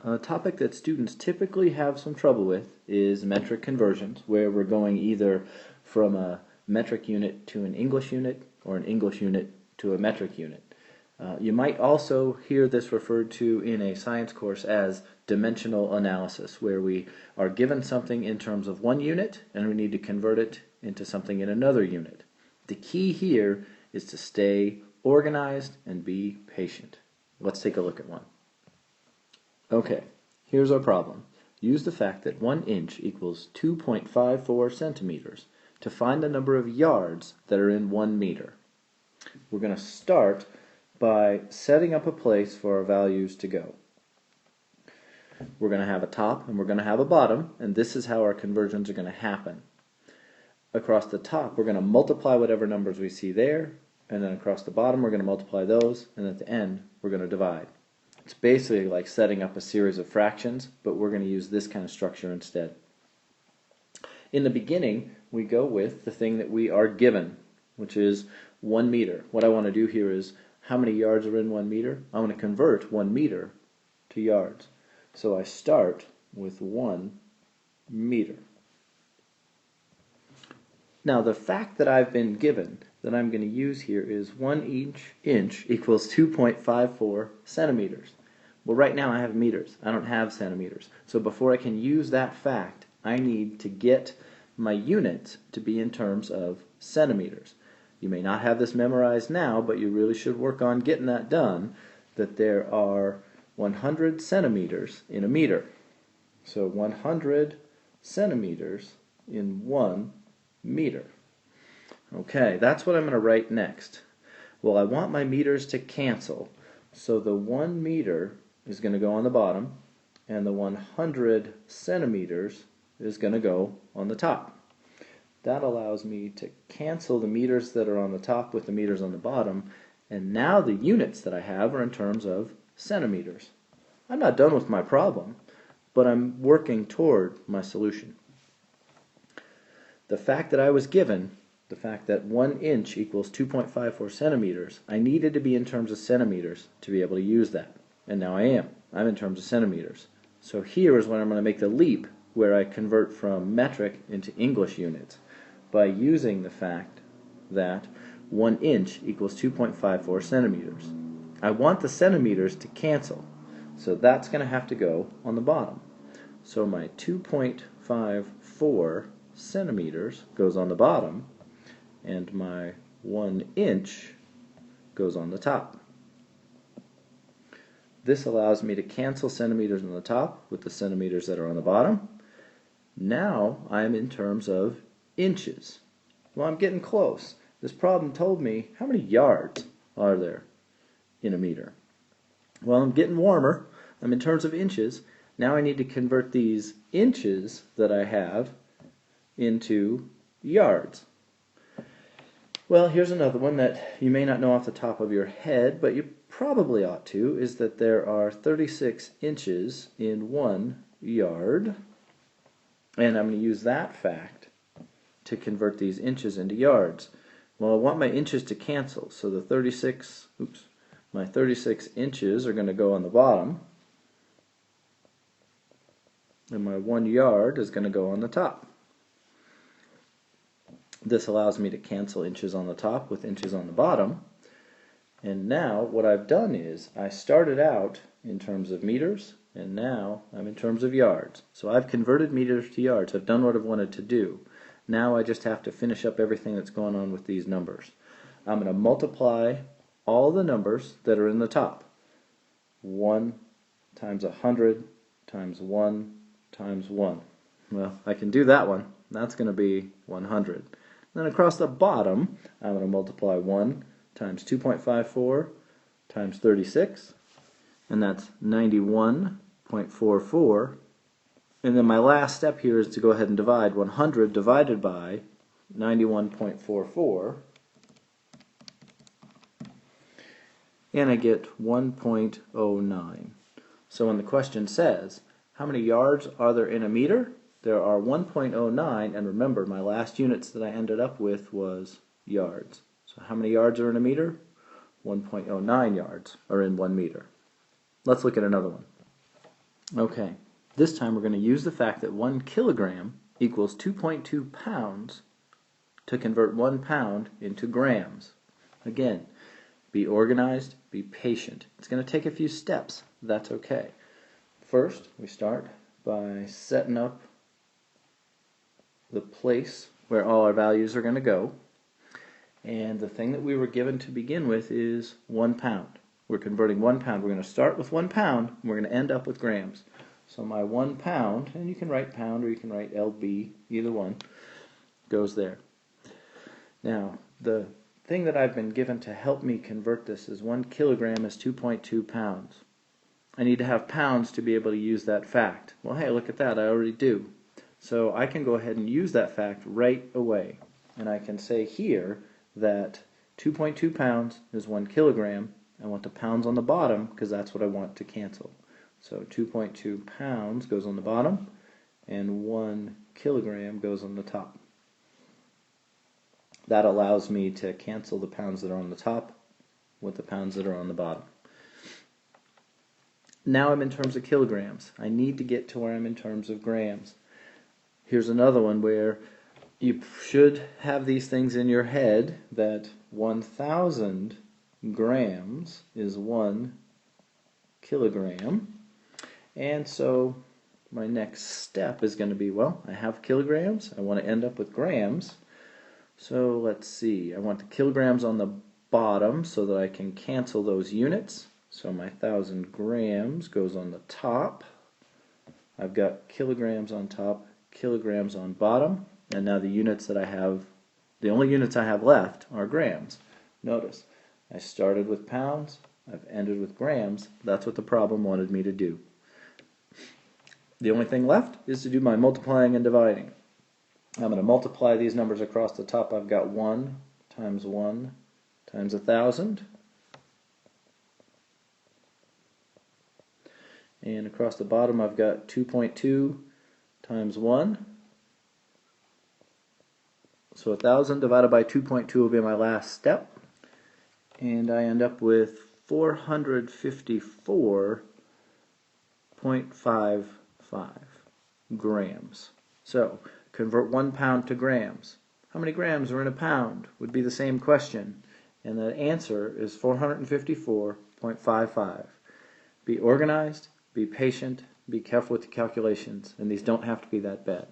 A topic that students typically have some trouble with is metric conversions, where we're going either from a metric unit to an English unit or an English unit to a metric unit. You might also hear this referred to in a science course as dimensional analysis, where we are given something in terms of one unit and we need to convert it into something in another unit. The key here is to stay organized and be patient. Let's take a look at one. Okay, here's our problem. Use the fact that 1 inch equals 2.54 centimeters to find the number of yards that are in 1 meter. We're going to start by setting up a place for our values to go. We're going to have a top and we're going to have a bottom, and this is how our conversions are going to happen. Across the top, we're going to multiply whatever numbers we see there, and then across the bottom, we're going to multiply those, and at the end, we're going to divide. It's basically like setting up a series of fractions, but we're going to use this kind of structure instead. In the beginning, we go with the thing that we are given, which is 1 meter. What I want to do here is, how many yards are in 1 meter? I want to convert 1 meter to yards. So I start with 1 meter. Now the fact that I've been given that I'm going to use here is 1 inch equals 2.54 centimeters. Well, right now I have meters. I don't have centimeters. So before I can use that fact, I need to get my units to be in terms of centimeters. You may not have this memorized now, but you really should work on getting that done, that there are 100 centimeters in a meter. So 100 centimeters in 1 meter. Okay, that's what I'm going to write next. Well, I want my meters to cancel, so the 1 meter is going to go on the bottom, and the 100 centimeters is going to go on the top. That allows me to cancel the meters that are on the top with the meters on the bottom, and now the units that I have are in terms of centimeters. I'm not done with my problem, but I'm working toward my solution. The fact that I was given, the fact that 1 inch equals 2.54 centimeters, I needed to be in terms of centimeters to be able to use that. And now I am. I'm in terms of centimeters. So here is when I'm going to make the leap where I convert from metric into English units by using the fact that 1 inch equals 2.54 centimeters. I want the centimeters to cancel, so that's going to have to go on the bottom. So my 2.54 centimeters goes on the bottom, and my 1 inch goes on the top. This allows me to cancel centimeters on the top with the centimeters that are on the bottom. Now I'm in terms of inches. Well, I'm getting close. This problem told me how many yards are there in a meter. Well, I'm getting warmer. I'm in terms of inches. Now I need to convert these inches that I have into yards. Well, here's another one that you may not know off the top of your head, but you probably ought to, is that there are 36 inches in 1 yard. And I'm going to use that fact to convert these inches into yards. Well, I want my inches to cancel, so the 36 inches are going to go on the bottom, and my 1 yard is going to go on the top. This allows me to cancel inches on the top with inches on the bottom. And now what I've done is I started out in terms of meters, and now I'm in terms of yards. So I've converted meters to yards. I've done what I've wanted to do. Now I just have to finish up everything that's going on with these numbers. I'm going to multiply all the numbers that are in the top. 1 times 100 times 1 times 1. Well, I can do that one. That's going to be 100. Then across the bottom, I'm going to multiply 1 times 2.54 times 36, and that's 91.44. And then my last step here is to go ahead and divide 100 divided by 91.44, and I get 1.09. So when the question says, how many yards are there in a meter? There are 1.09, and remember, my last units that I ended up with was yards. So how many yards are in a meter? 1.09 yards are in 1 meter. Let's look at another one. Okay, this time we're going to use the fact that 1 kilogram equals 2.2 pounds to convert 1 pound into grams. Again, be organized, be patient. It's going to take a few steps. That's okay. First, we start by setting up the place where all our values are going to go. And the thing that we were given to begin with is 1 pound. We're converting 1 pound. We're going to start with 1 pound, and we're going to end up with grams. So my 1 pound, and you can write pound or you can write LB, either one, goes there. Now, the thing that I've been given to help me convert this is 1 kilogram is 2.2 pounds. I need to have pounds to be able to use that fact. Well, hey, look at that, I already do. So I can go ahead and use that fact right away. And I can say here that 2.2 pounds is 1 kilogram. I want the pounds on the bottom because that's what I want to cancel. So 2.2 pounds goes on the bottom and 1 kilogram goes on the top. That allows me to cancel the pounds that are on the top with the pounds that are on the bottom. Now I'm in terms of kilograms. I need to get to where I'm in terms of grams. Here's another one where you should have these things in your head that 1,000 grams is 1 kilogram. And so my next step is going to be, well, I have kilograms. I want to end up with grams. So let's see. I want the kilograms on the bottom so that I can cancel those units. So my 1,000 grams goes on the top. I've got kilograms on top, kilograms on bottom, and now the units that I have, the only units I have left are grams. Notice, I started with pounds, I've ended with grams. That's what the problem wanted me to do. The only thing left is to do my multiplying and dividing. I'm going to multiply these numbers across the top. I've got 1 times 1,000. And across the bottom I've got 2.2 times 1. So 1,000 divided by 2.2 will be my last step. And I end up with 454.55 grams. So convert 1 pound to grams. How many grams are in a pound would be the same question. And the answer is 454.55. Be organized, be patient, be careful with the calculations, and these don't have to be that bad.